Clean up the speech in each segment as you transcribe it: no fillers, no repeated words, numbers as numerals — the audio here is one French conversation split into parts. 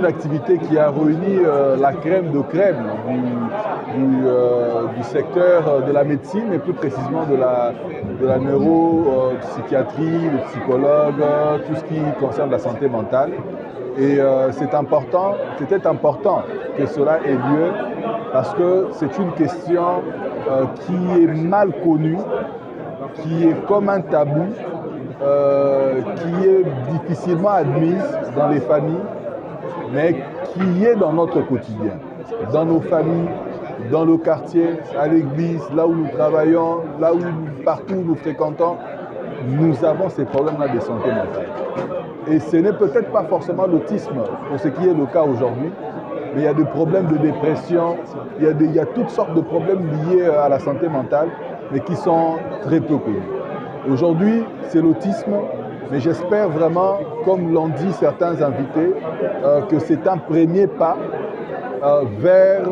une activité qui a réuni la crème de crème du secteur de la médecine, et plus précisément de la neuropsychiatrie, le psychologue, tout ce qui concerne la santé mentale. Et c'était important que cela ait lieu parce que c'est une question qui est mal connue, qui est comme un tabou, qui est difficilement admise dans les familles, mais qui est dans notre quotidien, dans nos familles, dans le quartier, à l'église, là où nous travaillons, là où partout où nous fréquentons, nous avons ces problèmes-là de santé mentale. Et ce n'est peut-être pas forcément l'autisme pour ce qui est le cas aujourd'hui, mais il y a des problèmes de dépression, il y a toutes sortes de problèmes liés à la santé mentale, mais qui sont très peu connus. Aujourd'hui, c'est l'autisme, mais j'espère vraiment, comme l'ont dit certains invités, que c'est un premier pas vers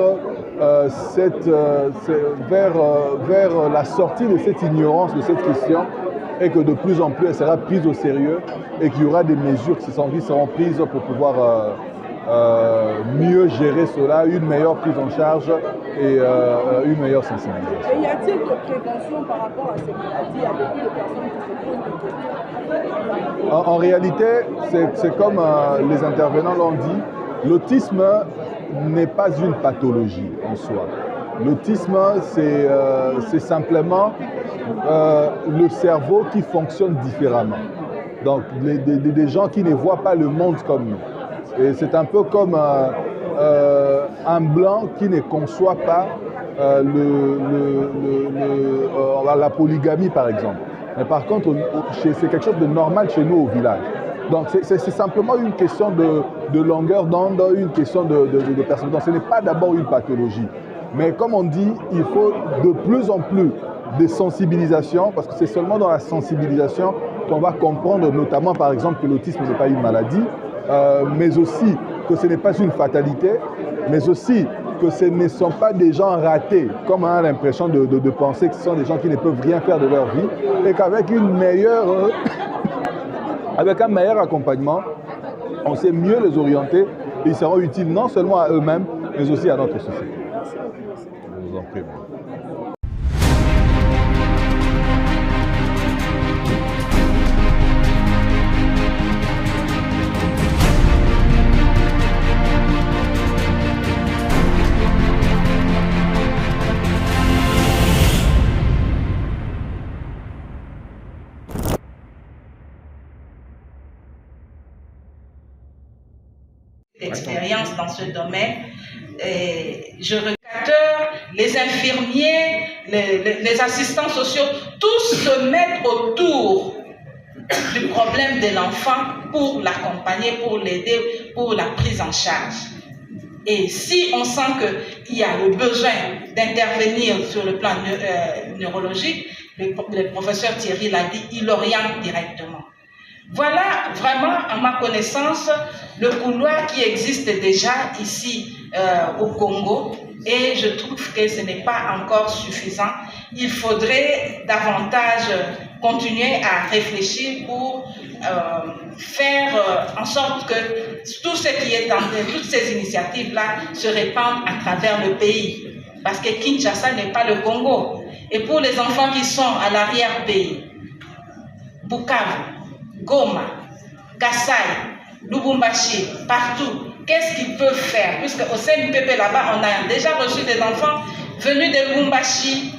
la sortie de cette ignorance, de cette question, et que de plus en plus elle sera prise au sérieux et qu'il y aura des mesures qui seront prises pour pouvoir mieux gérer cela, une meilleure prise en charge et une meilleure sensibilisation. Et y a-t-il de prévention par rapport à ces maladies? Il y a beaucoup de personnes qui se posent des questions. En réalité, c'est comme les intervenants l'ont dit, l'autisme n'est pas une pathologie en soi. L'autisme, c'est simplement le cerveau qui fonctionne différemment. Donc, des gens qui ne voient pas le monde comme nous. Et c'est un peu comme un blanc qui ne conçoit pas la polygamie, par exemple. Mais par contre, c'est quelque chose de normal chez nous au village. Donc, c'est simplement une question de longueur d'onde, une question de personne. Donc, ce n'est pas d'abord une pathologie. Mais comme on dit, il faut de plus en plus de sensibilisation, parce que c'est seulement dans la sensibilisation qu'on va comprendre, notamment par exemple que l'autisme n'est pas une maladie, mais aussi que ce n'est pas une fatalité, mais aussi que ce ne sont pas des gens ratés, comme on a l'impression de penser que ce sont des gens qui ne peuvent rien faire de leur vie, et qu'avec avec un meilleur accompagnement, on sait mieux les orienter, et ils seront utiles non seulement à eux-mêmes, mais aussi à notre société. Je vous en prie. Expérience dans ce domaine. Je regarde les infirmiers, les assistants sociaux, tous se mettent autour du problème de l'enfant pour l'accompagner, pour l'aider, pour la prise en charge. Et si on sent qu'il y a le besoin d'intervenir sur le plan neurologique, le professeur Thierry l'a dit, il oriente directement. Voilà vraiment, à ma connaissance, le couloir qui existe déjà ici au Congo, et je trouve que ce n'est pas encore suffisant. Il faudrait davantage continuer à réfléchir pour faire en sorte que tout ce qui est toutes ces initiatives-là se répandent à travers le pays. Parce que Kinshasa n'est pas le Congo. Et pour les enfants qui sont à l'arrière-pays, Bukavu, Goma, Kassai, Lubumbashi, partout, qu'est-ce qu'ils peuvent faire? Puisque au CNPP là-bas, on a déjà reçu des enfants venus de Lubumbashi,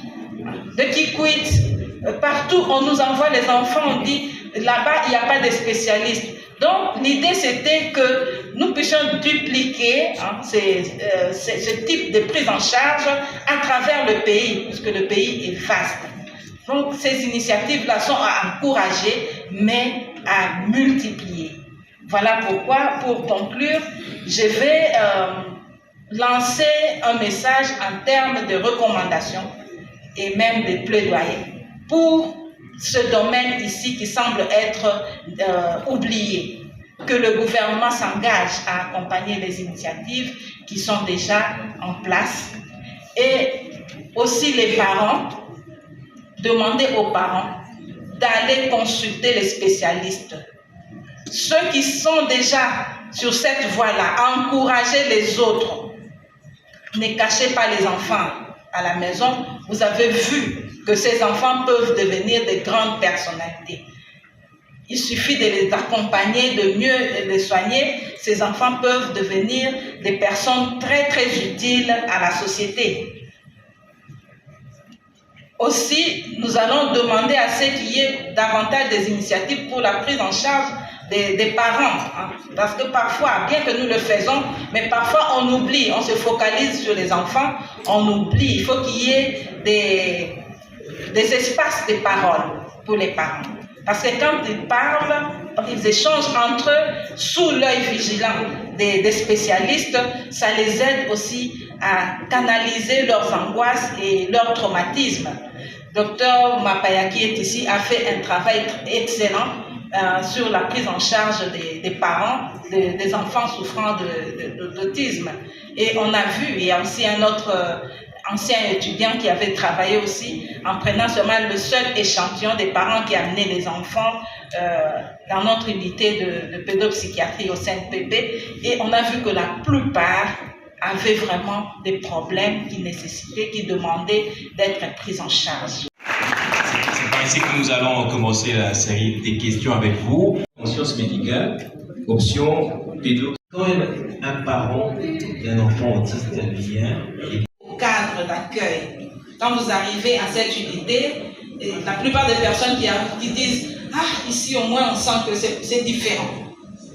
de Kikwit, partout on nous envoie les enfants, on dit là-bas il n'y a pas de spécialistes. Donc l'idée c'était que nous puissions dupliquer ce type de prise en charge à travers le pays, puisque le pays est vaste. Donc ces initiatives-là sont à encourager, mais à multiplier. Voilà pourquoi, pour conclure, je vais lancer un message en termes de recommandations et même de plaidoyer pour ce domaine ici qui semble être oublié. Que le gouvernement s'engage à accompagner les initiatives qui sont déjà en place, et aussi les parents, demander aux parents d'aller consulter les spécialistes. Ceux qui sont déjà sur cette voie-là, encourager les autres. Ne cachez pas les enfants à la maison. Vous avez vu que ces enfants peuvent devenir de grandes personnalités. Il suffit de les accompagner, de mieux les soigner. Ces enfants peuvent devenir des personnes très très utiles à la société. Aussi, nous allons demander à ce qu'il y ait davantage des initiatives pour la prise en charge des parents. Hein. Parce que parfois, bien que nous le faisons, mais parfois on oublie, on se focalise sur les enfants, on oublie. Il faut qu'il y ait des espaces de parole pour les parents. Parce que quand ils parlent, ils échangent entre eux sous l'œil vigilant des spécialistes, ça les aide aussi à canaliser leurs angoisses et leurs traumatismes. Docteur Mapayaki est ici, a fait un travail excellent sur la prise en charge des parents, des enfants souffrant d'autisme. Et on a vu, il y a aussi un autre ancien étudiant qui avait travaillé aussi en prenant seulement le seul échantillon des parents qui amenaient les enfants dans notre unité de pédopsychiatrie au CNPP. Et on a vu que la plupart avaient vraiment des problèmes qui nécessitaient, qui demandaient d'être pris en charge. C'est par ici que nous allons commencer la série des questions avec vous. En sciences médicales, option pédo. Quand un parent d'un enfant autiste vient au cadre d'accueil, quand vous arrivez à cette unité, la plupart des personnes qui disent « Ah, ici au moins on sent que c'est différent ».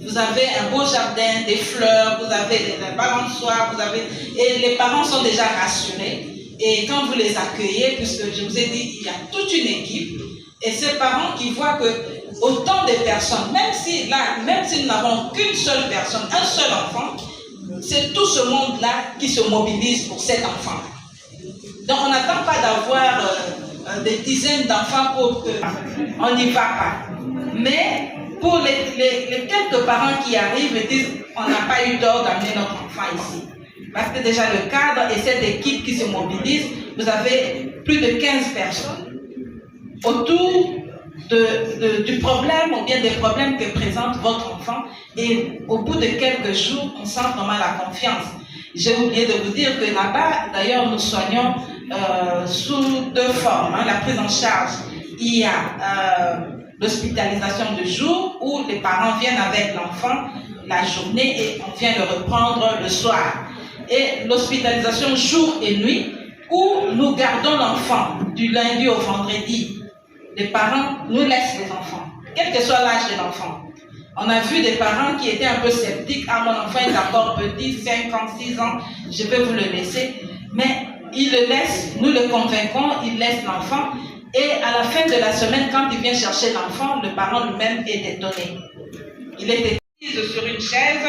Vous avez un beau jardin, des fleurs, vous avez des balançoires, et les parents sont déjà rassurés. Et quand vous les accueillez, puisque je vous ai dit, il y a toute une équipe, et ces parents qui voient que autant de personnes, même si nous n'avons qu'une seule personne, un seul enfant, c'est tout ce monde-là qui se mobilise pour cet enfant. Donc on n'attend pas d'avoir des dizaines d'enfants pour qu'on n'y va pas. Mais pour les quelques parents qui arrivent et disent on n'a pas eu d'ordre d'amener notre enfant ici. Parce que déjà le cadre et cette équipe qui se mobilise, vous avez plus de 15 personnes autour du problème ou bien des problèmes que présente votre enfant. Et au bout de quelques jours, on sent vraiment la confiance. J'ai oublié de vous dire que là-bas, d'ailleurs, nous soignons sous deux formes. Hein, la prise en charge, il y a l'hospitalisation de jour où les parents viennent avec l'enfant la journée et on vient le reprendre le soir. Et l'hospitalisation jour et nuit où nous gardons l'enfant du lundi au vendredi. Les parents nous laissent les enfants, quel que soit l'âge de l'enfant. On a vu des parents qui étaient un peu sceptiques. Ah, mon enfant est encore petit, 5 ans, 6 ans, je vais vous le laisser. Mais ils le laissent, nous le convainquons, ils laissent l'enfant. Et à la fin de la semaine, quand il vient chercher l'enfant, le parent lui-même est étonné. Il est assis sur une chaise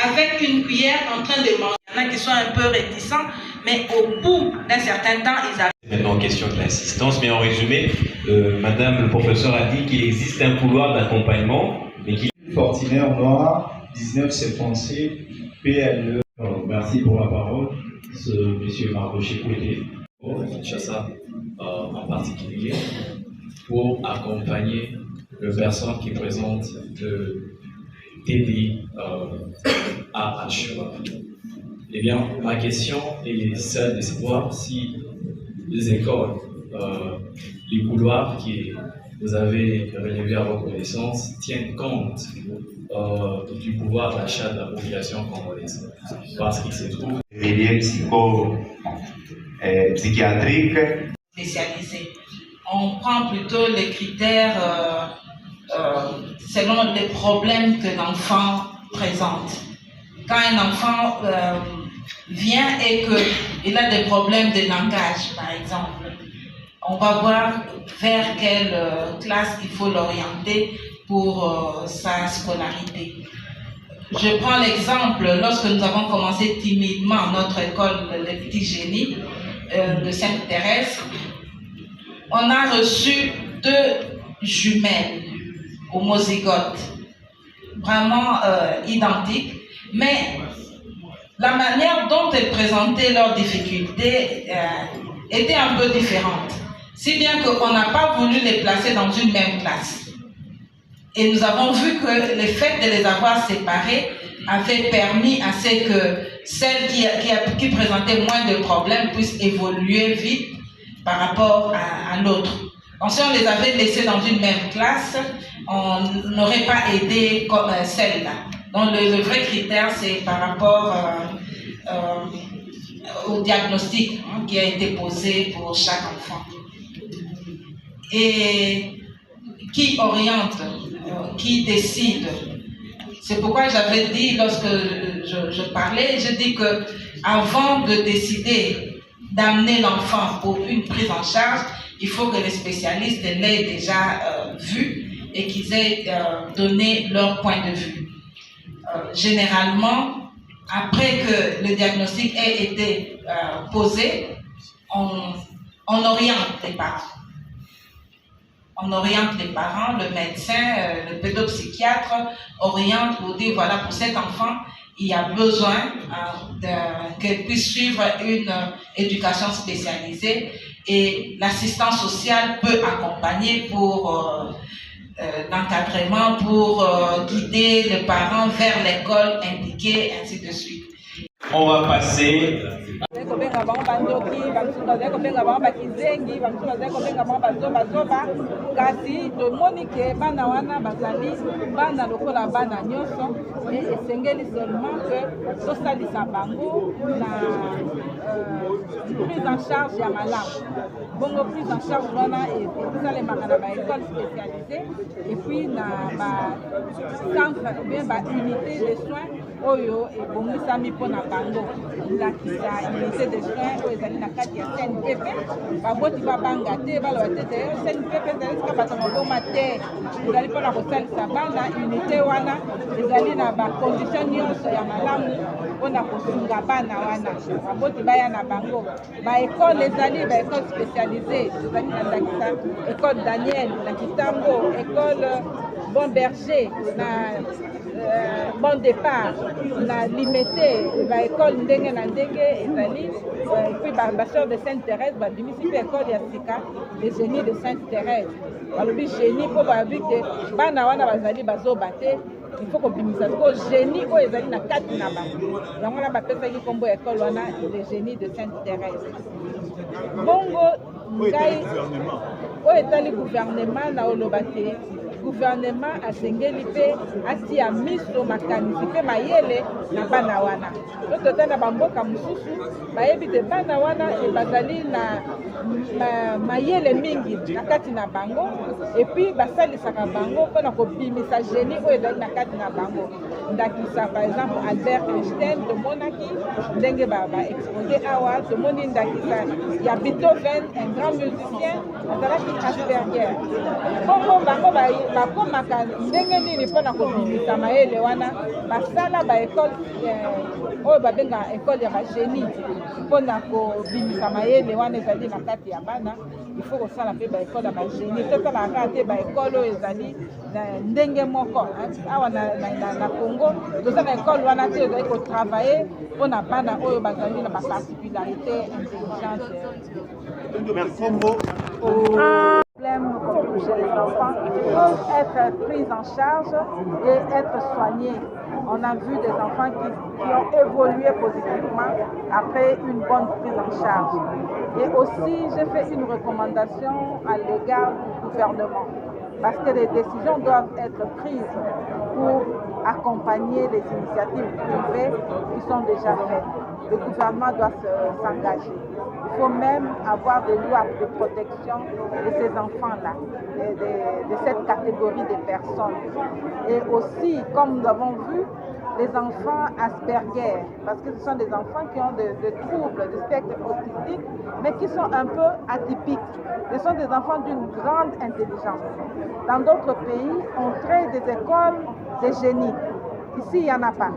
avec une cuillère en train de manger. Il y en a qui sont un peu réticents, mais au bout d'un certain temps, ils arrivent. Maintenant, question de l'assistance, mais en résumé, Madame le professeur a dit qu'il existe un couloir d'accompagnement, mais qu'il... Fortinaire Noir, 1976, PLE. Merci pour la parole, monsieur Mardoché Kouété. Kinshasa en particulier, pour accompagner les personnes qui présentent le TDAH. Eh bien, ma question est celle de savoir si les écoles, les couloirs que vous avez relevés à votre connaissance tiennent compte du pouvoir d'achat de la population congolaise. Parce qu'il se trouve psychiatrique spécialisé. On prend plutôt les critères selon les problèmes que l'enfant présente. Quand un enfant vient et qu'il a des problèmes de langage, par exemple, on va voir vers quelle classe il faut l'orienter pour sa scolarité. Je prends l'exemple, lorsque nous avons commencé timidement notre école, les petits génies de Sainte-Thérèse, on a reçu 2 jumelles homozygotes, vraiment identiques, mais la manière dont elles présentaient leurs difficultés était un peu différente. Si bien qu'on n'a pas voulu les placer dans une même classe. Et nous avons vu que le fait de les avoir séparés avait permis à ce que celles qui présentaient moins de problèmes puissent évoluer vite par rapport à l'autre. Donc si on les avait laissées dans une même classe, on n'aurait pas aidé comme celle-là. Donc le vrai critère, c'est par rapport au diagnostic qui a été posé pour chaque enfant. Et qui oriente, qui décide. C'est pourquoi j'avais dit, lorsque je parlais, je dis que avant de décider d'amener l'enfant pour une prise en charge, il faut que les spécialistes l'aient déjà vu et qu'ils aient donné leur point de vue. Généralement, après que le diagnostic ait été posé, on oriente les parents. On oriente les parents, le médecin, le pédopsychiatre oriente pour dire voilà, pour cet enfant, il y a besoin qu'elle puisse suivre une éducation spécialisée et l'assistance sociale peut accompagner pour l'encadrement, pour guider les parents vers l'école indiquée, ainsi de suite. On va passer. kasi tomoni ke bana wana bazali bana lokola bana nyonso esengeli seulement que tosalisa bango na prise en charge ya malamu bongo prise en charge wana esalemaka na baécole spécialisée et puis na bacentre bien baunité de soins oyo ebongisami mpona bango ndakisa unité de soins oyo ezali na kati ya CNPP baboti babanga te baloba te CNPP ezali sika bato maboma te ezali mpona kosalisa bana unité wana ezali na bacondition nyonso ya malamu mpona kosunga bana wana baboti baya na bango baekole ezali baekole spécialisée ezali na ndakisa école Daniel na Kitambo école Bon Berger na Bon Départ na limité baekole ndenge na ndenge ezali puis baseur de Sainte-Thérèse babimisi mpe école ya sika le génie de Sainte-Thérèse balobi génie mpo babi te bana wana bazali bazoba te il faut kobimisa ko génie oyo ezali na kati na bango yango wana bapesaki nkombo ya école wana le génie de Sainte-Thérèse bongo ngai oyo etali gouvernement na oloba te gouvernement asengeli mpe atia miso makanisi mpe mayele na bana wana to tota na bamboka mosusu bayebi te bana wana bazali na mayele mingi na kati na bango epuis basalisaka bango mpona kobimisa génie oyo ezali na kati na bango ndakisa par exemple Albert Einstein tomonaki ndenge baexpose awa tomoni ndakisa ya Beethoven un grand musicien azalaki Asperger bongo bango bakomaka ndenge nini mpona kobimisa mayele wana basala baekole oyo babengaka ekole ya bagénie mpona kobimisa mayele wana ezali na kati ya bana il faut kosala mpe baekole ya bagénie tosalaka kaka te baekole oyo ezali ndenge moko awa na Congo toza na ekole wana te ezali kotravaille mpona bana oyo bazali na baparticularité intelligence problèmes comme chez les enfants peuvent être pris en charge et être soignés. On a vu des enfants qui ont évolué positivement après une bonne prise en charge. Et aussi, j'ai fait une recommandation à l'égard du gouvernement parce que les décisions doivent être prises pour accompagner les initiatives privées qui sont déjà faites. Le gouvernement doit s'engager. Il faut même avoir des lois de protection de ces enfants-là, de cette catégorie de personnes. Et aussi, comme nous avons vu, les enfants Asperger, parce que ce sont des enfants qui ont des troubles du spectre autistique, mais qui sont un peu atypiques. Ce sont des enfants d'une grande intelligence. Dans d'autres pays, on crée des écoles de génie. Ici, il n'y en a pas.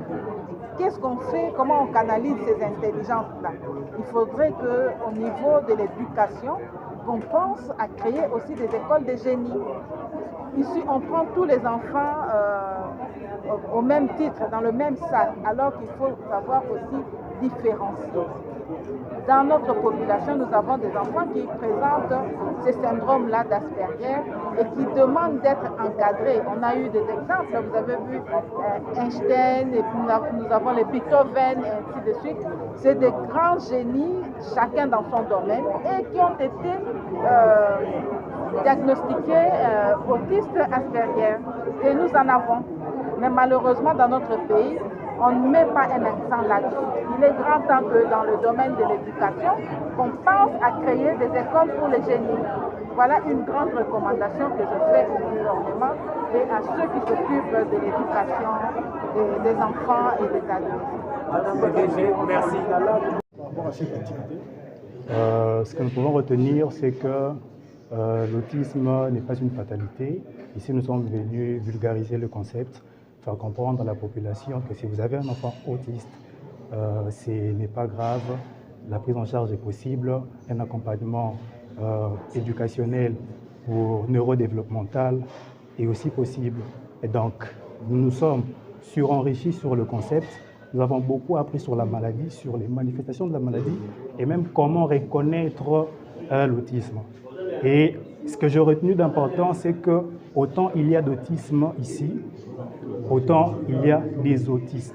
Qu'est-ce qu'on fait? Comment on canalise ces intelligences-là? Il faudrait qu'au niveau de l'éducation, qu'on pense à créer aussi des écoles de génie. Ici, on prend tous les enfants au même titre, dans le même sac, alors qu'il faut savoir aussi différencier. Dans notre population, nous avons des enfants qui présentent ces syndromes-là d'Asperger et qui demandent d'être encadrés. On a eu des exemples, vous avez vu Einstein, et puis nous avons les Beethoven, et ainsi de suite. C'est des grands génies, chacun dans son domaine, et qui ont été diagnostiqués autistes Asperger. Et nous en avons. Mais malheureusement, dans notre pays, on ne met pas un accent là-dessus. Il est grand temps que dans le domaine de l'éducation, on pense à créer des écoles pour les génies. Voilà une grande recommandation que je fais au gouvernement et à ceux qui s'occupent de l'éducation des enfants et des adultes. Madame le DG, merci. Par rapport à cette activité, ce que nous pouvons retenir, c'est que l'autisme n'est pas une fatalité. Ici, nous sommes venus vulgariser le concept, faire comprendre à la population que si vous avez un enfant autiste, ce n'est pas grave, la prise en charge est possible, un accompagnement éducationnel ou neurodéveloppemental est aussi possible. Et donc, nous nous sommes surenrichis sur le concept. Nous avons beaucoup appris sur la maladie, sur les manifestations de la maladie et même comment reconnaître l'autisme. Et ce que j'ai retenu d'important, c'est que autant il y a d'autisme ici, autant il y a des autistes.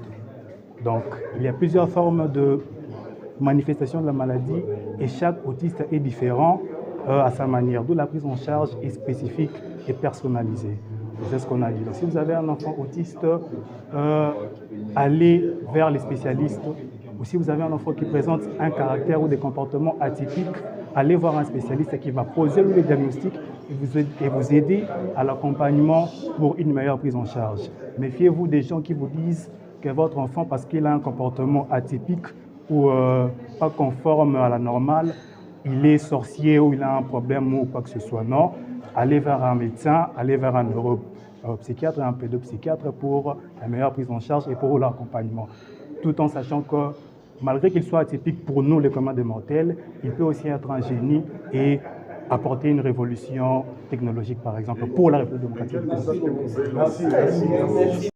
Donc, il y a plusieurs formes de manifestations de la maladie et chaque autiste est différent à sa manière, d'où la prise en charge est spécifique et personnalisée. C'est ce qu'on a dit. Donc, si vous avez un enfant autiste, allez vers les spécialistes. Ou si vous avez un enfant qui présente un caractère ou des comportements atypiques, allez voir un spécialiste qui va poser le diagnostic et vous aider à l'accompagnement pour une meilleure prise en charge. Méfiez-vous des gens qui vous disent que votre enfant, parce qu'il a un comportement atypique ou pas conforme à la normale, il est sorcier ou il a un problème ou quoi que ce soit. Non, allez vers un médecin, allez vers un neuropsychiatre et un pédopsychiatre pour la meilleure prise en charge et pour l'accompagnement. Tout en sachant que malgré qu'il soit atypique pour nous, les communs des mortels, il peut aussi être un génie et apporter une révolution technologique, par exemple, pour la République démocratique du Congo. Merci.